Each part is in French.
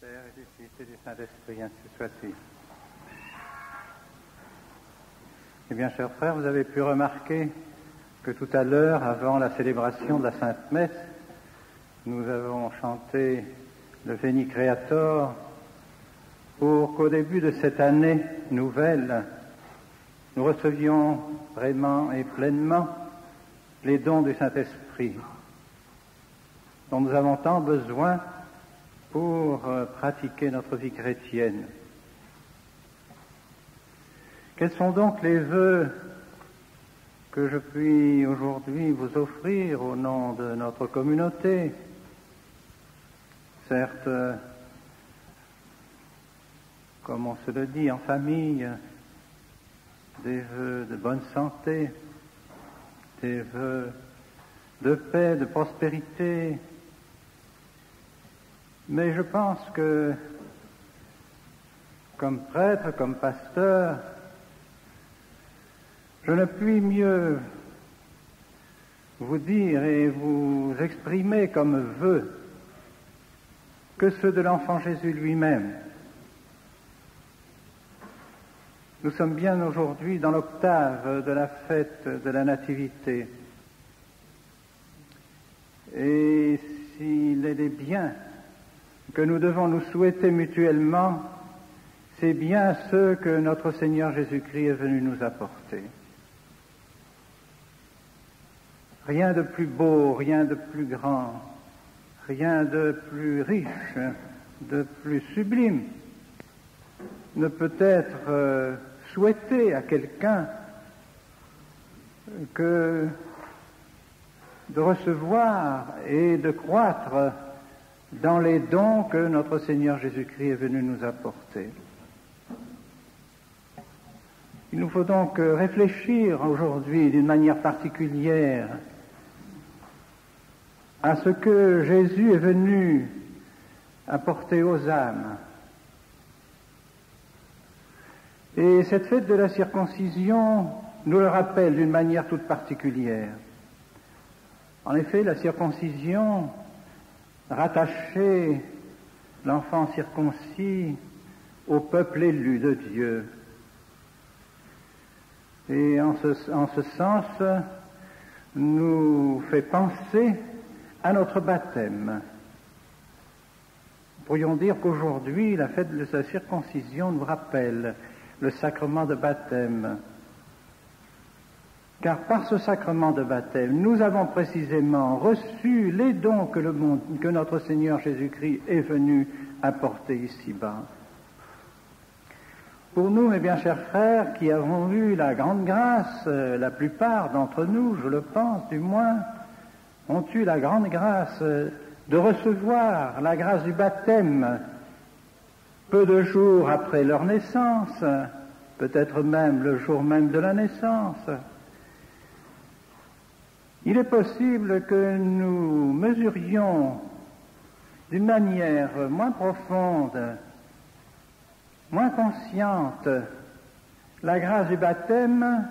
Père et du Fils et du Saint-Esprit, ainsi soit-il. Eh bien, chers frères, vous avez pu remarquer que tout à l'heure, avant la célébration de la Sainte Messe, nous avons chanté le Veni Creator pour qu'au début de cette année nouvelle, nous recevions vraiment et pleinement les dons du Saint-Esprit dont nous avons tant besoin pour pratiquer notre vie chrétienne. Quels sont donc les vœux que je puis aujourd'hui vous offrir au nom de notre communauté? Certes, comme on se le dit en famille, des vœux de bonne santé, des vœux de paix, de prospérité. Mais je pense que, comme prêtre, comme pasteur, je ne puis mieux vous dire et vous exprimer comme vœu que ceux de l'enfant Jésus lui-même. Nous sommes bien aujourd'hui dans l'octave de la fête de la Nativité. Et s'il est des biens que nous devons nous souhaiter mutuellement, c'est bien ceux que notre Seigneur Jésus-Christ est venu nous apporter. Rien de plus beau, rien de plus grand, rien de plus riche, de plus sublime ne peut être souhaité à quelqu'un que de recevoir et de croître dans les dons que notre Seigneur Jésus-Christ est venu nous apporter. Il nous faut donc réfléchir aujourd'hui d'une manière particulière à ce que Jésus est venu apporter aux âmes. Et cette fête de la circoncision nous le rappelle d'une manière toute particulière. En effet, la circoncision rattachait l'enfant circoncis au peuple élu de Dieu. Et en ce sens, nous fait penser à notre baptême. Nous pourrions dire qu'aujourd'hui, la fête de la circoncision nous rappelle le sacrement de baptême. Car par ce sacrement de baptême, nous avons précisément reçu les dons que notre Seigneur Jésus-Christ est venu apporter ici-bas. Pour nous, mes bien chers frères, qui avons eu la grande grâce, la plupart d'entre nous, je le pense du moins, ont eu la grande grâce de recevoir la grâce du baptême peu de jours après leur naissance, peut-être même le jour même de la naissance. Il est possible que nous mesurions d'une manière moins profonde, moins consciente, la grâce du baptême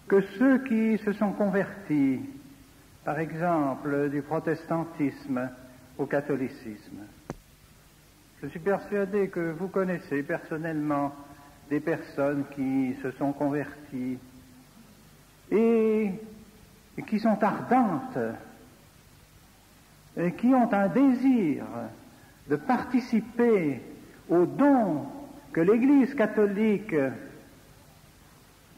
que ceux qui se sont convertis, par exemple, du protestantisme au catholicisme. Je suis persuadé que vous connaissez personnellement des personnes qui se sont converties et qui sont ardentes et qui ont un désir de participer aux dons que l'Église catholique,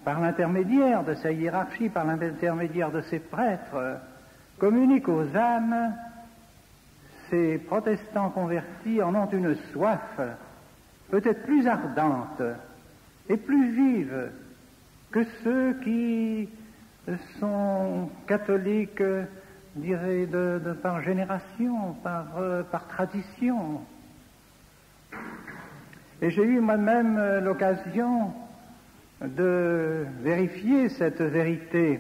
par l'intermédiaire de sa hiérarchie, par l'intermédiaire de ses prêtres, communique aux âmes. Ces protestants convertis en ont une soif peut-être plus ardente et plus vive que ceux qui sont catholiques, je dirais, par génération, par tradition. Et j'ai eu moi-même l'occasion de vérifier cette vérité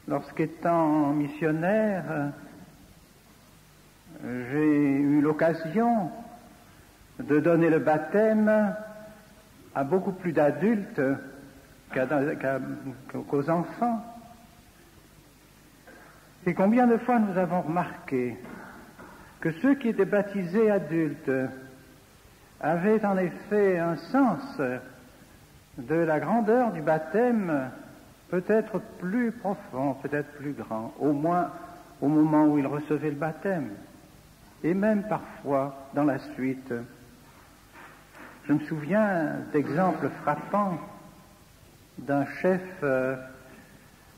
lorsqu'étant missionnaire. J'ai eu l'occasion de donner le baptême à beaucoup plus d'adultes qu'aux enfants. Et combien de fois nous avons remarqué que ceux qui étaient baptisés adultes avait en effet un sens de la grandeur du baptême peut-être plus profond, peut-être plus grand, au moins au moment où il recevait le baptême, et même parfois dans la suite. Je me souviens d'exemples frappants d'un chef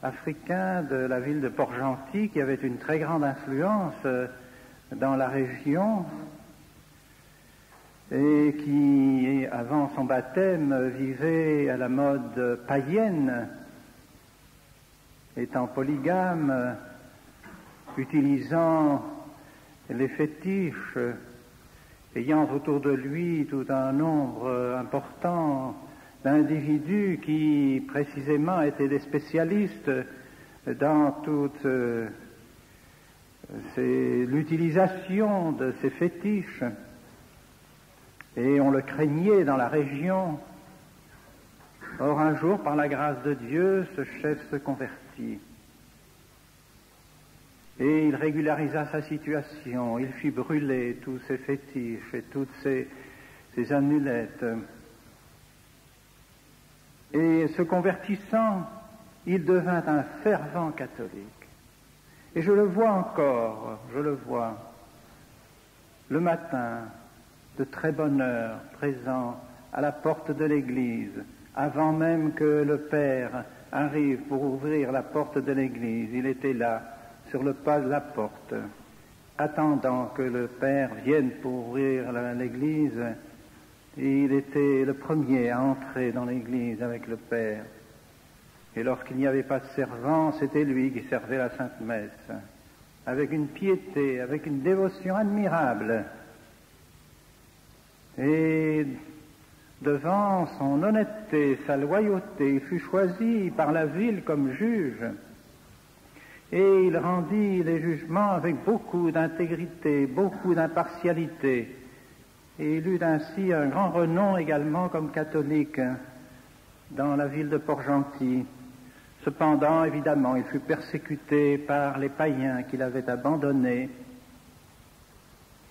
africain de la ville de Port-Gentil qui avait une très grande influence dans la région et qui, avant son baptême, vivait à la mode païenne, étant polygame, utilisant les fétiches, ayant autour de lui tout un nombre important d'individus qui précisément étaient des spécialistes dans toute l'utilisation de ces fétiches. Et on le craignait dans la région. Or, un jour, par la grâce de Dieu, ce chef se convertit. Et il régularisa sa situation. Il fit brûler tous ces fétiches et toutes ces amulettes. Et se convertissant, il devint un fervent catholique. Et je le vois encore, le matin, de très bonne heure, présent à la porte de l'église, avant même que le Père arrive pour ouvrir la porte de l'église. Il était là, sur le pas de la porte, attendant que le Père vienne pour ouvrir l'église. Et il était le premier à entrer dans l'église avec le Père. Et lorsqu'il n'y avait pas de servant, c'était lui qui servait la Sainte Messe, avec une piété, avec une dévotion admirable. Et devant son honnêteté, sa loyauté, il fut choisi par la ville comme juge. Et il rendit les jugements avec beaucoup d'intégrité, beaucoup d'impartialité. Et il eut ainsi un grand renom également comme catholique dans la ville de Port-Gentil. Cependant, évidemment, il fut persécuté par les païens qui l'avaient abandonné,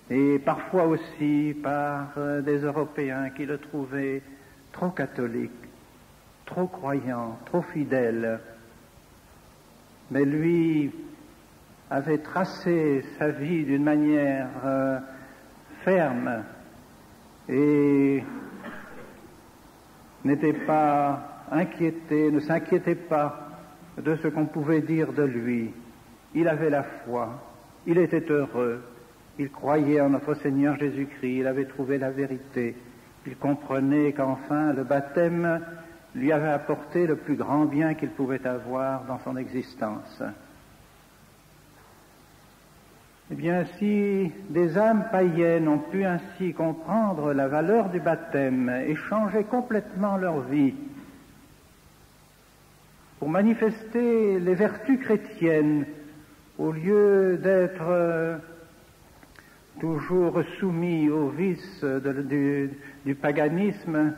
et parfois aussi par des Européens qui le trouvaient trop catholique, trop croyant, trop fidèle. Mais lui avait tracé sa vie d'une manière ferme et n'était pas inquiété, ne s'inquiétait pas de ce qu'on pouvait dire de lui. Il avait la foi, il était heureux, il croyait en notre Seigneur Jésus-Christ, il avait trouvé la vérité, il comprenait qu'enfin le baptême lui avait apporté le plus grand bien qu'il pouvait avoir dans son existence. Eh bien, si des âmes païennes ont pu ainsi comprendre la valeur du baptême et changer complètement leur vie pour manifester les vertus chrétiennes au lieu d'être toujours soumis aux vices du paganisme,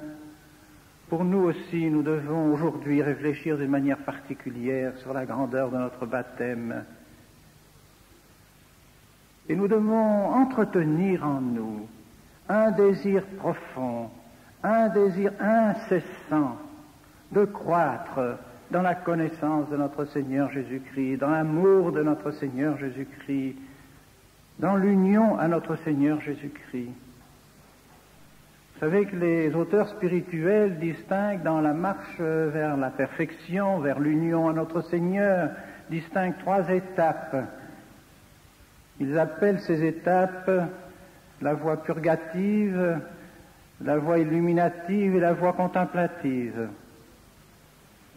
pour nous aussi, nous devons aujourd'hui réfléchir d'une manière particulière sur la grandeur de notre baptême. Et nous devons entretenir en nous un désir profond, un désir incessant de croître dans la connaissance de notre Seigneur Jésus-Christ, dans l'amour de notre Seigneur Jésus-Christ, dans l'union à notre Seigneur Jésus-Christ. Vous savez que les auteurs spirituels distinguent dans la marche vers la perfection, vers l'union à notre Seigneur, distinguent 3 étapes. Ils appellent ces étapes la voie purgative, la voie illuminative et la voie contemplative.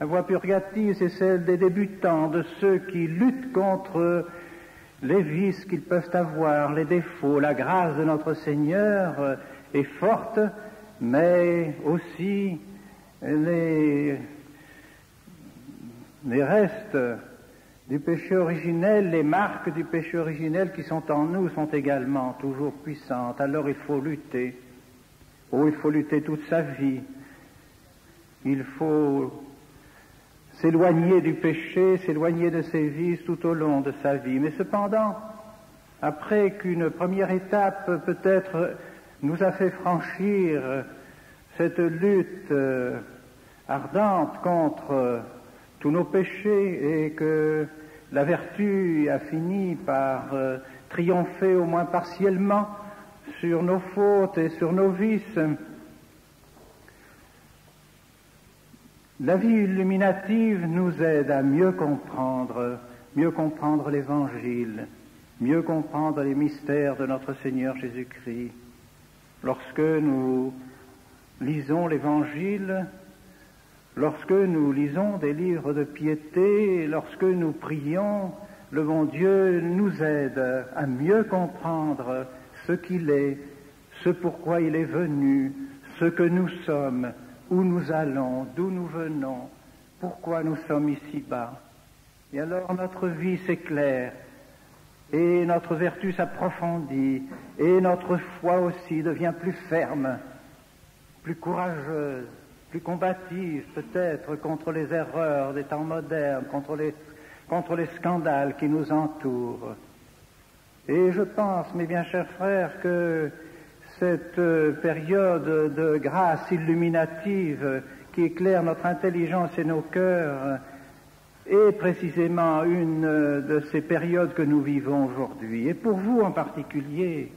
La voie purgative, c'est celle des débutants, de ceux qui luttent contre les vices qu'ils peuvent avoir, les défauts. La grâce de notre Seigneur est forte, mais aussi les restes du péché originel, les marques du péché originel qui sont en nous sont également toujours puissantes. Alors il faut lutter. Oh, il faut lutter toute sa vie. Il faut s'éloigner du péché, s'éloigner de ses vices tout au long de sa vie. Mais cependant, après qu'une première étape peut-être nous a fait franchir cette lutte ardente contre tous nos péchés et que la vertu a fini par triompher au moins partiellement sur nos fautes et sur nos vices. La vie illuminative nous aide à mieux comprendre l'Évangile, mieux comprendre les mystères de notre Seigneur Jésus-Christ. Lorsque nous lisons l'Évangile, lorsque nous lisons des livres de piété, lorsque nous prions, le bon Dieu nous aide à mieux comprendre ce qu'il est, ce pourquoi il est venu, ce que nous sommes, où nous allons, d'où nous venons, pourquoi nous sommes ici-bas. Et alors notre vie s'éclaire, et notre vertu s'approfondit, et notre foi aussi devient plus ferme, plus courageuse, plus combative peut-être contre les erreurs des temps modernes, contre les scandales qui nous entourent. Et je pense, mes bien chers frères, que cette période de grâce illuminative qui éclaire notre intelligence et nos cœurs est précisément une de ces périodes que nous vivons aujourd'hui, et pour vous en particulier,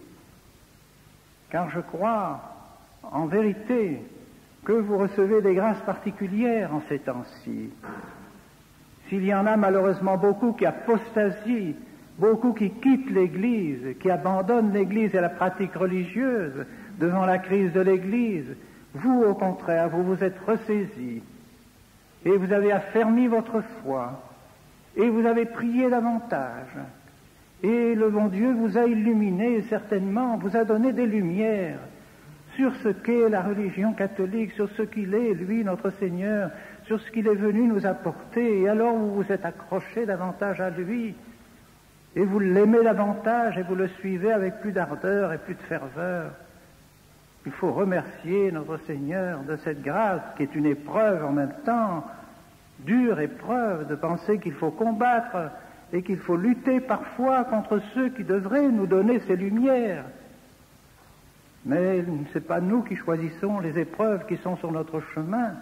car je crois en vérité que vous recevez des grâces particulières en ces temps-ci. S'il y en a malheureusement beaucoup qui apostasient, beaucoup qui quittent l'Église, qui abandonnent l'Église et la pratique religieuse devant la crise de l'Église, vous, au contraire, vous vous êtes ressaisis et vous avez affermi votre foi et vous avez prié davantage. Et le bon Dieu vous a illuminé, certainement, vous a donné des lumières sur ce qu'est la religion catholique, sur ce qu'il est, lui, notre Seigneur, sur ce qu'il est venu nous apporter. Et alors vous vous êtes accrochés davantage à lui, et vous l'aimez davantage, et vous le suivez avec plus d'ardeur et plus de ferveur. Il faut remercier notre Seigneur de cette grâce qui est une épreuve en même temps, dure épreuve de penser qu'il faut combattre et qu'il faut lutter parfois contre ceux qui devraient nous donner ces lumières. Mais ce n'est pas nous qui choisissons les épreuves qui sont sur notre chemin.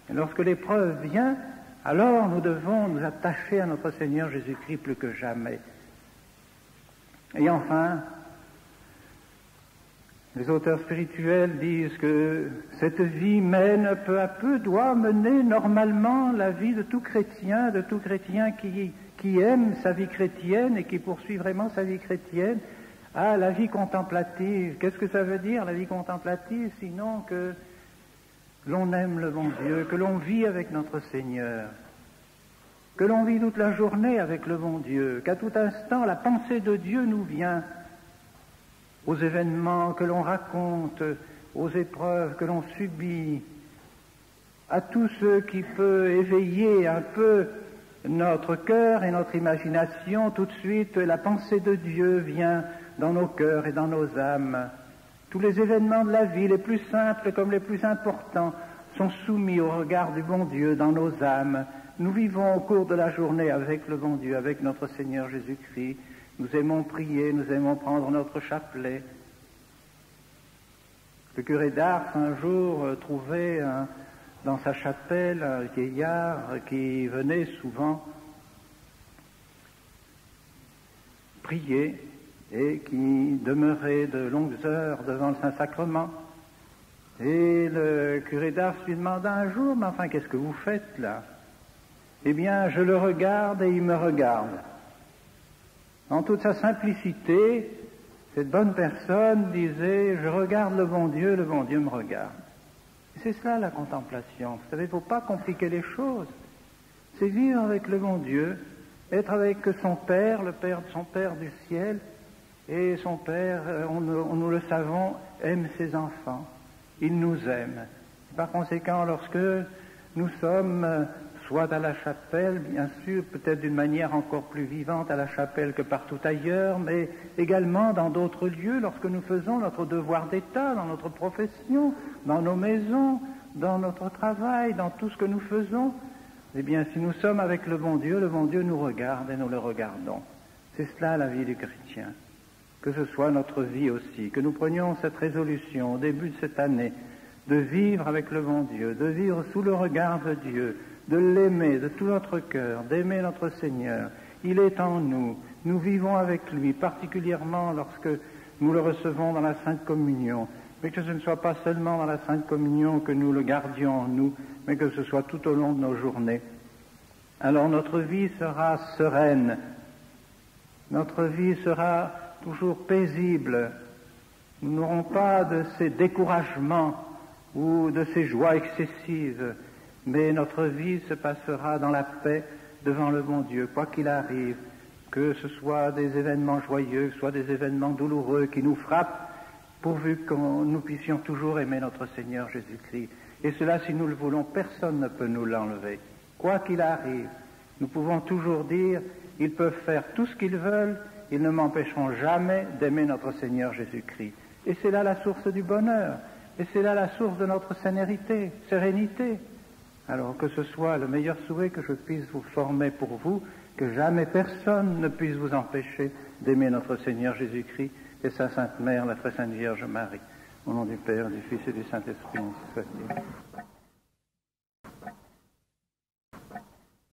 Et lorsque l'épreuve vient, alors nous devons nous attacher à notre Seigneur Jésus-Christ plus que jamais. Et enfin, les auteurs spirituels disent que cette vie mène peu à peu, doit mener normalement la vie de tout chrétien qui aime sa vie chrétienne et qui poursuit vraiment sa vie chrétienne, à la vie contemplative. Qu'est-ce que ça veut dire, la vie contemplative, sinon que l'on aime le bon Dieu, que l'on vit avec notre Seigneur, que l'on vit toute la journée avec le bon Dieu, qu'à tout instant la pensée de Dieu nous vient aux événements que l'on raconte, aux épreuves que l'on subit, à tout ce qui peut éveiller un peu notre cœur et notre imagination. Tout de suite, la pensée de Dieu vient dans nos cœurs et dans nos âmes. Tous les événements de la vie, les plus simples comme les plus importants, sont soumis au regard du bon Dieu dans nos âmes. Nous vivons au cours de la journée avec le bon Dieu, avec notre Seigneur Jésus-Christ. Nous aimons prier, nous aimons prendre notre chapelet. Le curé d'Ars, un jour, trouvait dans sa chapelle un vieillard qui venait souvent prier et qui demeurait de longues heures devant le Saint-Sacrement. Et le curé d'Ars lui demanda un jour, « Mais enfin, qu'est-ce que vous faites là ?» « Eh bien, je le regarde et il me regarde. » En toute sa simplicité, cette bonne personne disait, « Je regarde le bon Dieu me regarde. » Et c'est cela la contemplation. Vous savez, il ne faut pas compliquer les choses. C'est vivre avec le bon Dieu, être avec son Père, son Père du ciel, et son Père, nous le savons, aime ses enfants. Il nous aime. Par conséquent, lorsque nous sommes soit à la chapelle, bien sûr, peut-être d'une manière encore plus vivante à la chapelle que partout ailleurs, mais également dans d'autres lieux, lorsque nous faisons notre devoir d'État, dans notre profession, dans nos maisons, dans notre travail, dans tout ce que nous faisons, eh bien, si nous sommes avec le bon Dieu nous regarde et nous le regardons. C'est cela la vie du chrétien. que ce soit notre vie aussi, que nous prenions cette résolution au début de cette année de vivre avec le bon Dieu, de vivre sous le regard de Dieu, de l'aimer de tout notre cœur, d'aimer notre Seigneur. Il est en nous, nous vivons avec lui, particulièrement lorsque nous le recevons dans la Sainte Communion, mais que ce ne soit pas seulement dans la Sainte Communion que nous le gardions en nous, mais que ce soit tout au long de nos journées. Alors notre vie sera sereine, notre vie sera toujours paisible, nous n'aurons pas de ces découragements ou de ces joies excessives, mais notre vie se passera dans la paix devant le bon Dieu, quoi qu'il arrive, que ce soit des événements joyeux, soit des événements douloureux qui nous frappent, pourvu que nous puissions toujours aimer notre Seigneur Jésus-Christ. Et cela, si nous le voulons, personne ne peut nous l'enlever. Quoi qu'il arrive, nous pouvons toujours dire, ils peuvent faire tout ce qu'ils veulent, ils ne m'empêcheront jamais d'aimer notre Seigneur Jésus-Christ. Et c'est là la source du bonheur, et c'est là la source de notre sérénité. Alors que ce soit le meilleur souhait que je puisse vous former pour vous, que jamais personne ne puisse vous empêcher d'aimer notre Seigneur Jésus-Christ et sa Sainte Mère, la Très Sainte Vierge Marie. Au nom du Père, du Fils et du Saint-Esprit, ainsi soit-il.